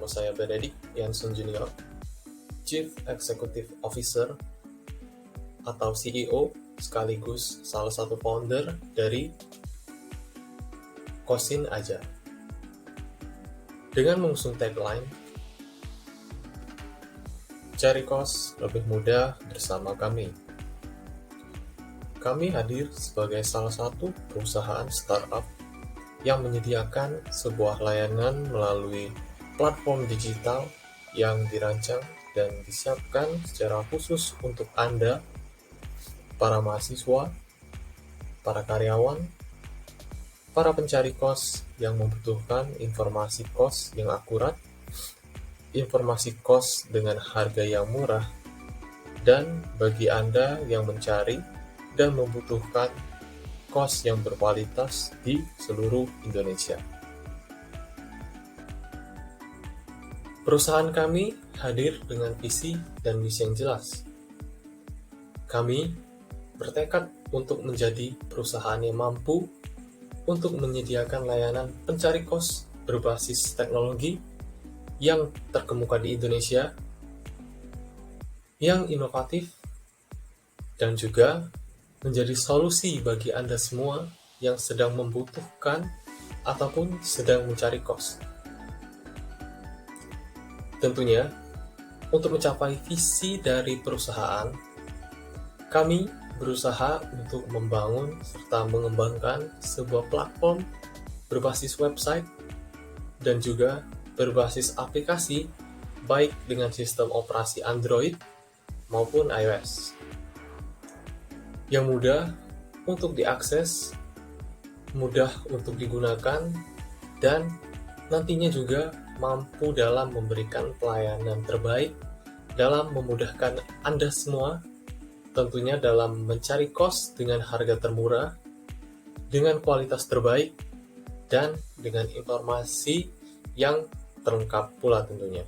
Nama saya Benedict Yansun Junior, Chief Executive Officer atau CEO sekaligus salah satu founder dari Kosin Aja. Dengan mengusung tagline, cari kos lebih mudah bersama kami. Kami hadir sebagai salah satu perusahaan startup yang menyediakan sebuah layanan melalui platform digital yang dirancang dan disiapkan secara khusus untuk Anda, para mahasiswa, para karyawan, para pencari kos yang membutuhkan informasi kos yang akurat, informasi kos dengan harga yang murah, dan bagi Anda yang mencari dan membutuhkan kos yang berkualitas di seluruh Indonesia. Perusahaan kami hadir dengan visi dan misi yang jelas. Kami bertekad untuk menjadi perusahaan yang mampu untuk menyediakan layanan pencari kos berbasis teknologi yang terkemuka di Indonesia, yang inovatif, dan juga menjadi solusi bagi Anda semua yang sedang membutuhkan ataupun sedang mencari kos. Tentunya, untuk mencapai visi dari perusahaan, kami berusaha untuk membangun serta mengembangkan sebuah platform berbasis website dan juga berbasis aplikasi baik dengan sistem operasi Android maupun iOS yang mudah untuk diakses, mudah untuk digunakan, dan nantinya juga mampu dalam memberikan pelayanan terbaik dalam memudahkan Anda semua, tentunya dalam mencari kos dengan harga termurah, dengan kualitas terbaik, dan dengan informasi yang terlengkap pula tentunya.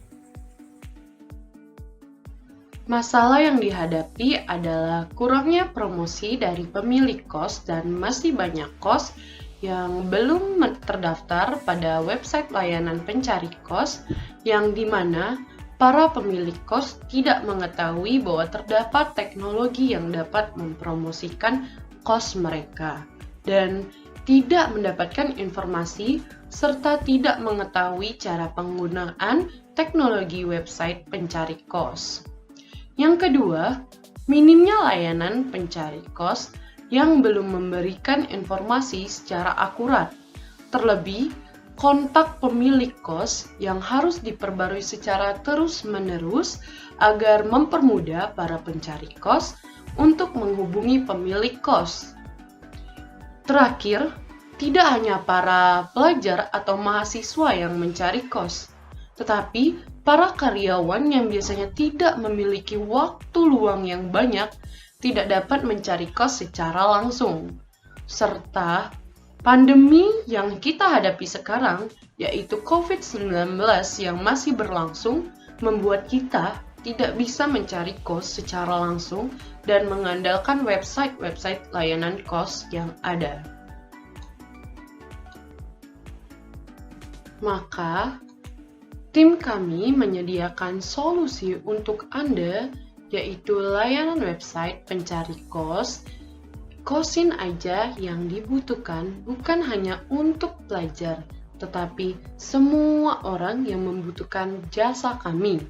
Masalah yang dihadapi adalah kurangnya promosi dari pemilik kos dan masih banyak kos yang belum terdaftar pada website layanan pencari kos, yang dimana para pemilik kos tidak mengetahui bahwa terdapat teknologi yang dapat mempromosikan kos mereka dan tidak mendapatkan informasi serta tidak mengetahui cara penggunaan teknologi website pencari kos. Yang kedua, minimnya layanan pencari kos yang belum memberikan informasi secara akurat. Terlebih, kontak pemilik kos yang harus diperbarui secara terus-menerus agar mempermudah para pencari kos untuk menghubungi pemilik kos. Terakhir, tidak hanya para pelajar atau mahasiswa yang mencari kos, tetapi para karyawan yang biasanya tidak memiliki waktu luang yang banyak tidak dapat mencari kos secara langsung. Serta pandemi yang kita hadapi sekarang, yaitu COVID-19 yang masih berlangsung, membuat kita tidak bisa mencari kos secara langsung dan mengandalkan website-website layanan kos yang ada. Maka, tim kami menyediakan solusi untuk Anda, yaitu layanan website pencari kos, Kosin Aja, yang dibutuhkan bukan hanya untuk pelajar, tetapi semua orang yang membutuhkan jasa kami.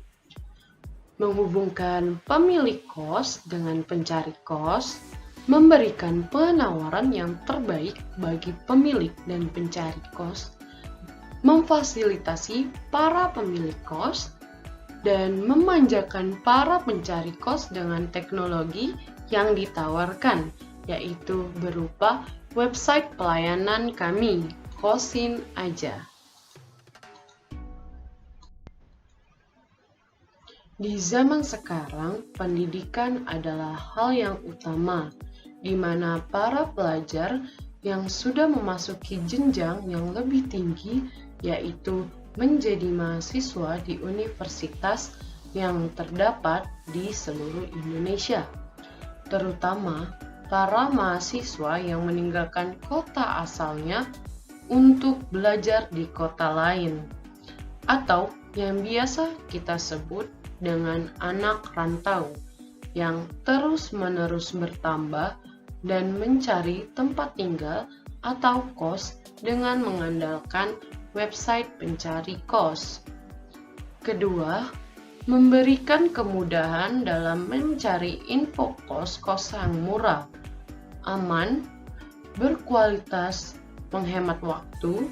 Menghubungkan pemilik kos dengan pencari kos, memberikan penawaran yang terbaik bagi pemilik dan pencari kos, memfasilitasi para pemilik kos, dan memanjakan para pencari kos dengan teknologi yang ditawarkan, yaitu berupa website pelayanan kami, Kosin Aja. Di zaman sekarang, pendidikan adalah hal yang utama, di mana para pelajar yang sudah memasuki jenjang yang lebih tinggi, yaitu menjadi mahasiswa di universitas yang terdapat di seluruh Indonesia, terutama para mahasiswa yang meninggalkan kota asalnya untuk belajar di kota lain, atau yang biasa kita sebut dengan anak rantau yang terus-menerus bertambah dan mencari tempat tinggal atau kos dengan mengandalkan website pencari kos. Kedua, memberikan kemudahan dalam mencari info kos yang murah, aman, berkualitas, menghemat waktu,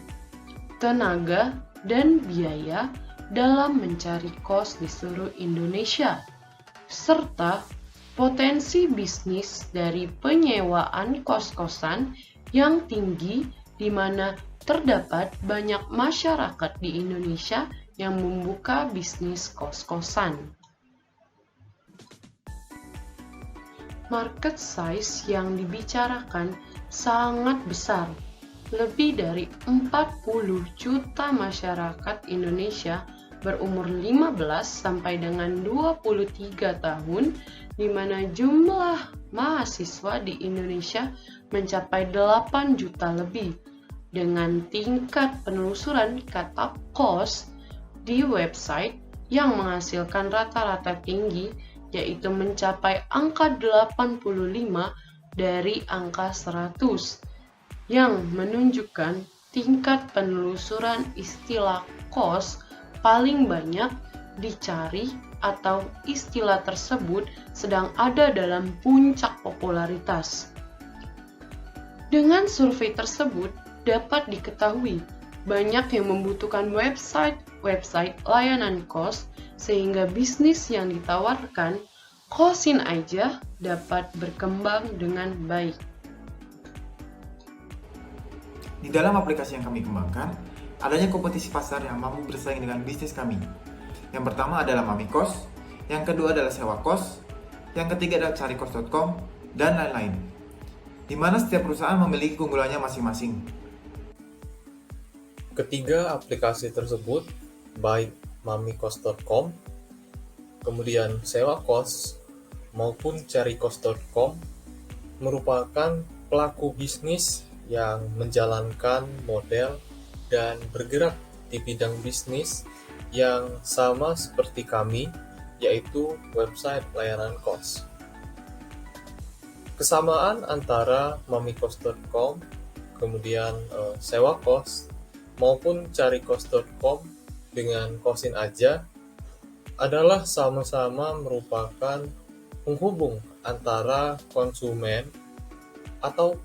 tenaga, dan biaya dalam mencari kos di seluruh Indonesia, serta potensi bisnis dari penyewaan kos-kosan yang tinggi di mana terdapat banyak masyarakat di Indonesia yang membuka bisnis kos-kosan. Market size yang dibicarakan sangat besar. Lebih dari 40 juta masyarakat Indonesia berumur 15 sampai dengan 23 tahun, di mana jumlah mahasiswa di Indonesia mencapai 8 juta lebih, dengan tingkat penelusuran kata kos di website yang menghasilkan rata-rata tinggi, yaitu mencapai angka 85 dari angka 100, yang menunjukkan tingkat penelusuran istilah kos paling banyak dicari atau istilah tersebut sedang ada dalam puncak popularitas. Dengan survei tersebut dapat diketahui banyak yang membutuhkan website layanan kos sehingga bisnis yang ditawarkan Kosin aja dapat berkembang dengan baik. Di dalam aplikasi yang kami kembangkan, adanya kompetisi pasar yang mampu bersaing dengan bisnis kami. Yang pertama adalah Mami Kos, yang kedua adalah Sewa Kos, yang ketiga adalah carikos.com, dan lain-lain. Di mana setiap perusahaan memiliki keunggulannya masing-masing. Ketiga aplikasi tersebut, baik mamikos.com, kemudian Sewa Kos, maupun carikos.com, merupakan pelaku bisnis yang menjalankan model dan bergerak di bidang bisnis yang sama seperti kami, yaitu website layanan kos. Kesamaan antara mamikos.com, kemudian Sewa Kos, maupun carikos.com dengan Kosin aja adalah sama-sama merupakan penghubung antara konsumen atau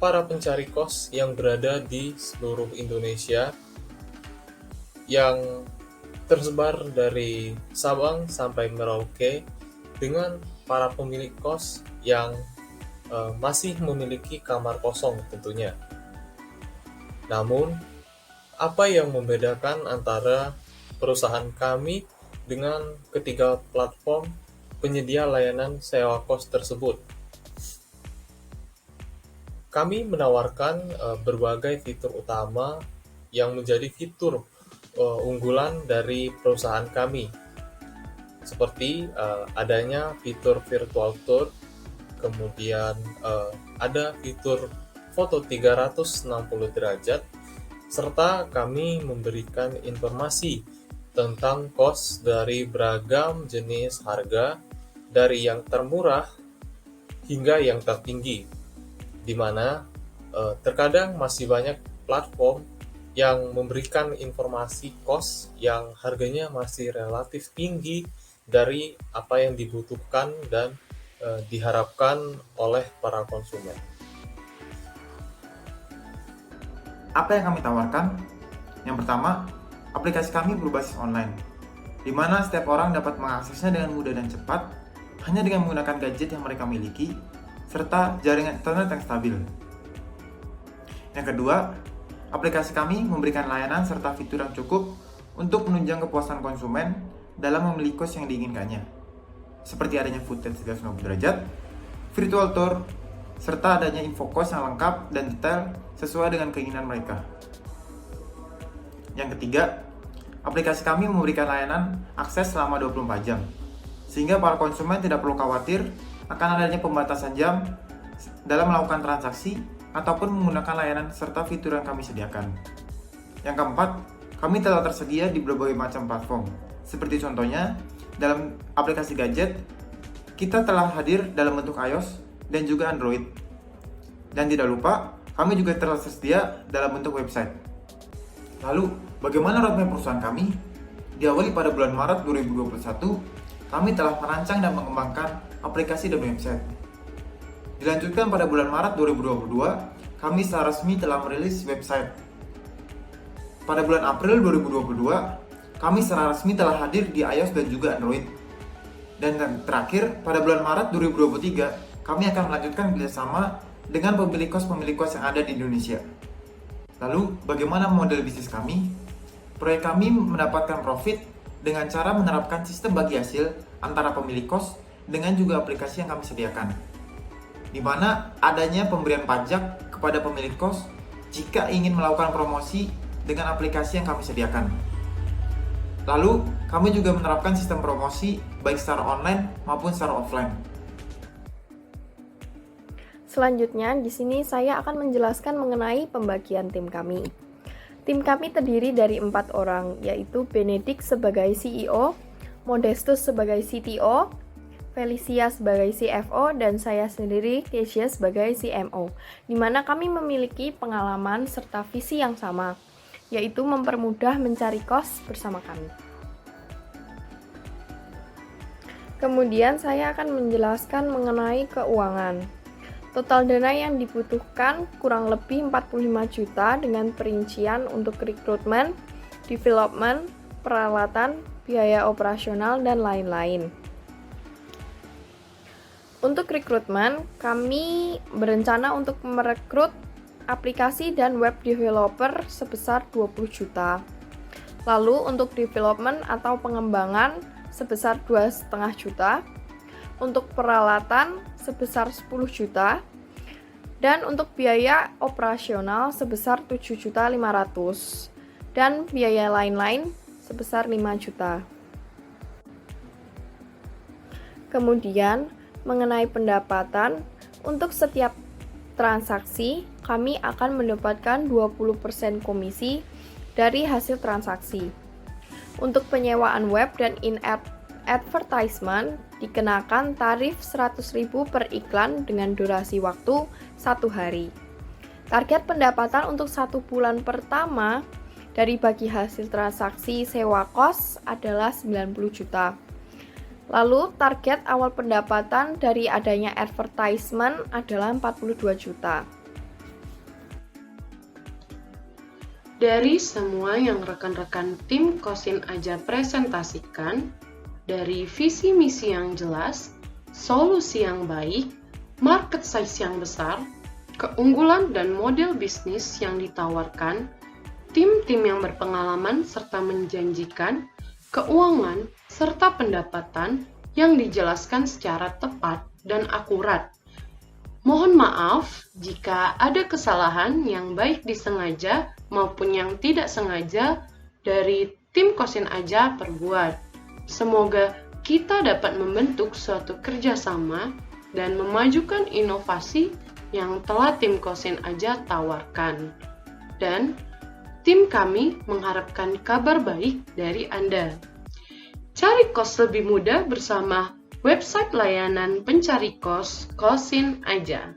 para pencari kos yang berada di seluruh Indonesia yang tersebar dari Sabang sampai Merauke dengan para pemilik kos yang masih memiliki kamar kosong tentunya. Namun, apa yang membedakan antara perusahaan kami dengan ketiga platform penyedia layanan sewa kos tersebut? Kami menawarkan berbagai fitur utama yang menjadi fitur unggulan dari perusahaan kami, seperti adanya fitur virtual tour, kemudian ada fitur foto 360 derajat, serta kami memberikan informasi tentang kos dari beragam jenis harga, dari yang termurah hingga yang tertinggi, di mana terkadang masih banyak platform yang memberikan informasi kos yang harganya masih relatif tinggi dari apa yang dibutuhkan dan diharapkan oleh para konsumen. Apa yang kami tawarkan? Yang pertama, aplikasi kami berbasis online, di mana setiap orang dapat mengaksesnya dengan mudah dan cepat hanya dengan menggunakan gadget yang mereka miliki serta jaringan internet yang stabil. Yang kedua, aplikasi kami memberikan layanan serta fitur yang cukup untuk menunjang kepuasan konsumen dalam memilih kos yang diinginkannya, seperti adanya footage 360 derajat, virtual tour, serta adanya info kos yang lengkap dan detail sesuai dengan keinginan mereka. Yang ketiga, aplikasi kami memberikan layanan akses selama 24 jam, sehingga para konsumen tidak perlu khawatir akan adanya pembatasan jam dalam melakukan transaksi ataupun menggunakan layanan serta fitur yang kami sediakan. Yang keempat, kami telah tersedia di berbagai macam platform. Seperti contohnya, dalam aplikasi gadget, kita telah hadir dalam bentuk iOS dan juga Android. Dan tidak lupa, kami juga telah tersedia dalam bentuk website. Lalu, bagaimana roadmap perusahaan kami? Diawali pada bulan Maret 2021, kami telah merancang dan mengembangkan aplikasi dan website. Dilanjutkan pada bulan Maret 2022, kami secara resmi telah merilis website. Pada bulan April 2022, kami secara resmi telah hadir di iOS dan juga Android. Dan terakhir, pada bulan Maret 2023, kami akan melanjutkan kerjasama dengan pemilik kos yang ada di Indonesia. Lalu, bagaimana model bisnis kami? Proyek kami mendapatkan profit dengan cara menerapkan sistem bagi hasil antara pemilik kos dengan juga aplikasi yang kami sediakan, di mana adanya pemberian pajak kepada pemilik kos jika ingin melakukan promosi dengan aplikasi yang kami sediakan. Lalu, kami juga menerapkan sistem promosi baik secara online maupun secara offline. Selanjutnya, di sini saya akan menjelaskan mengenai pembagian tim kami. Tim kami terdiri dari 4 orang, yaitu Benedict sebagai CEO, Modestus sebagai CTO, Felicia sebagai CFO, dan saya sendiri, Keisha, sebagai CMO, di mana kami memiliki pengalaman serta visi yang sama, yaitu mempermudah mencari kos bersama kami. Kemudian saya akan menjelaskan mengenai keuangan. Total dana yang dibutuhkan kurang lebih 45 juta dengan perincian untuk rekrutmen, development, peralatan, biaya operasional, dan lain-lain. Untuk rekrutmen, kami berencana untuk merekrut aplikasi dan web developer sebesar 20 juta. Lalu untuk development atau pengembangan sebesar 2,5 juta. Untuk peralatan sebesar 10 juta. Dan untuk biaya operasional sebesar 7.500.000. Dan biaya lain-lain sebesar 5 juta. Kemudian, mengenai pendapatan, untuk setiap transaksi, kami akan mendapatkan 20% komisi dari hasil transaksi. Untuk penyewaan web dan in-app advertisement, dikenakan tarif 100.000 per iklan dengan durasi waktu 1 hari. Target pendapatan untuk 1 bulan pertama dari bagi hasil transaksi sewa kos adalah 90 juta. Lalu, target awal pendapatan dari adanya advertisement adalah 42 juta. Dari semua yang rekan-rekan tim Kosin Aja presentasikan, dari visi misi yang jelas, solusi yang baik, market size yang besar, keunggulan dan model bisnis yang ditawarkan, tim-tim yang berpengalaman serta menjanjikan, keuangan, serta pendapatan yang dijelaskan secara tepat dan akurat. Mohon maaf jika ada kesalahan yang baik disengaja maupun yang tidak sengaja dari tim Kosin Aja perbuat. Semoga kita dapat membentuk suatu kerjasama dan memajukan inovasi yang telah tim Kosin Aja tawarkan. Dan tim kami mengharapkan kabar baik dari Anda. Cari kos lebih mudah bersama website layanan pencari kos Kosin Aja.